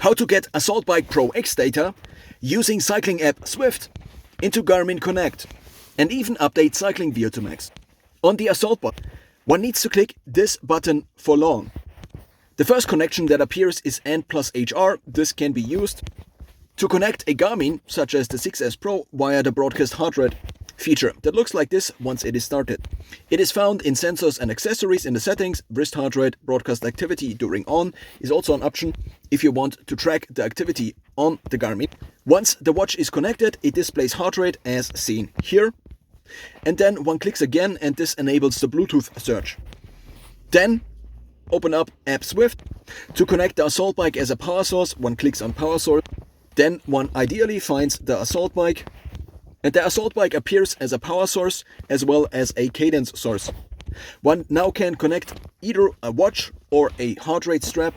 How to get Assault Bike Pro X data using cycling app Zwift into Garmin Connect and even update Cycling VO2 Max. On the Assault Bike, one needs to click this button for long. The first connection that appears is N+HR. This can be used to connect a Garmin, such as the 6S Pro, via the broadcast heart rate feature that looks like this once it is started. It is found in sensors and accessories in the settings. Wrist heart rate, broadcast activity during on is also an option if you want to track the activity on the Garmin. Once the watch is connected, it displays heart rate as seen here. And then one clicks again and this enables the Bluetooth search. Then open up app Zwift. To connect the Assault Bike as a power source, one clicks on power source. Then one ideally finds the Assault Bike. And the Assault Bike appears as a power source as well as a cadence source. One now can connect either a watch or a heart rate strap.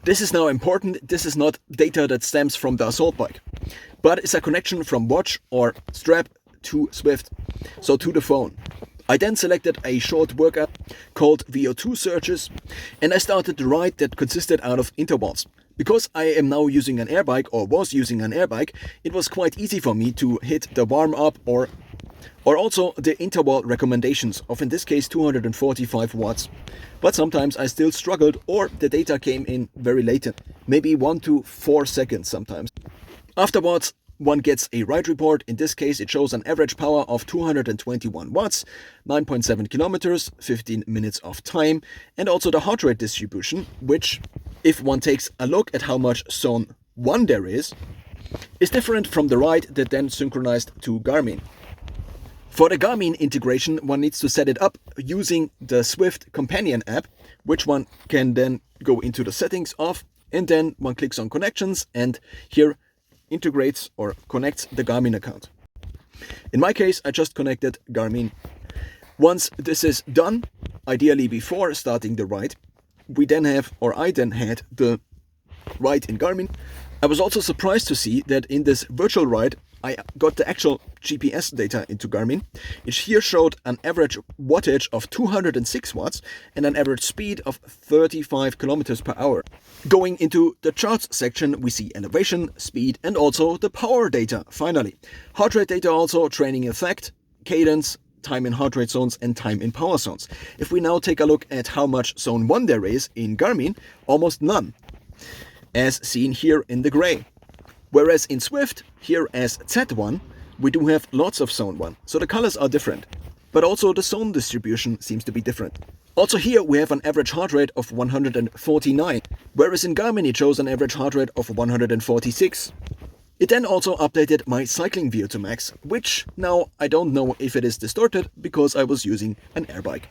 This is now important. This is not data that stems from the Assault Bike, but it's a connection from watch or strap to Zwift, so to the phone. I then selected a short workout called VO2 Searches and I started the ride that consisted out of intervals. Because I am now using an air bike or was using an air bike, it was quite easy for me to hit the warm up or also the interval recommendations of, in this case, 245 watts. But sometimes I still struggled or the data came in very late, maybe 1 to 4 seconds sometimes. Afterwards, one gets a ride report. In this case, it shows an average power of 221 watts, 9.7 kilometers, 15 minutes of time, and also the heart rate distribution, which, if one takes a look at how much zone 1 there is different from the ride that then synchronized to Garmin. For the Garmin integration, one needs to set it up using the Zwift companion app, which one can then go into the settings of, and then one clicks on connections and here integrates or connects the Garmin account. In my case, I just connected Garmin. Once this is done, ideally before starting the ride, I then had the ride in Garmin. I was also surprised to see that in this virtual ride, I got the actual GPS data into Garmin. It here showed an average wattage of 206 watts and an average speed of 35 kilometers per hour. Going into the charts section, we see elevation, speed, and also the power data, finally. Heart rate data also, training effect, cadence, time in heart rate zones, and time in power zones. If we now take a look at how much zone 1 there is in Garmin, almost none, as seen here in the gray. Whereas in Zwift, here as Z1, we do have lots of zone 1, so the colors are different. But also the zone distribution seems to be different. Also here we have an average heart rate of 149, whereas in Garmin it shows an average heart rate of 146. It then also updated my Cycling VO2 Max, which now I don't know if it is distorted because I was using an air bike.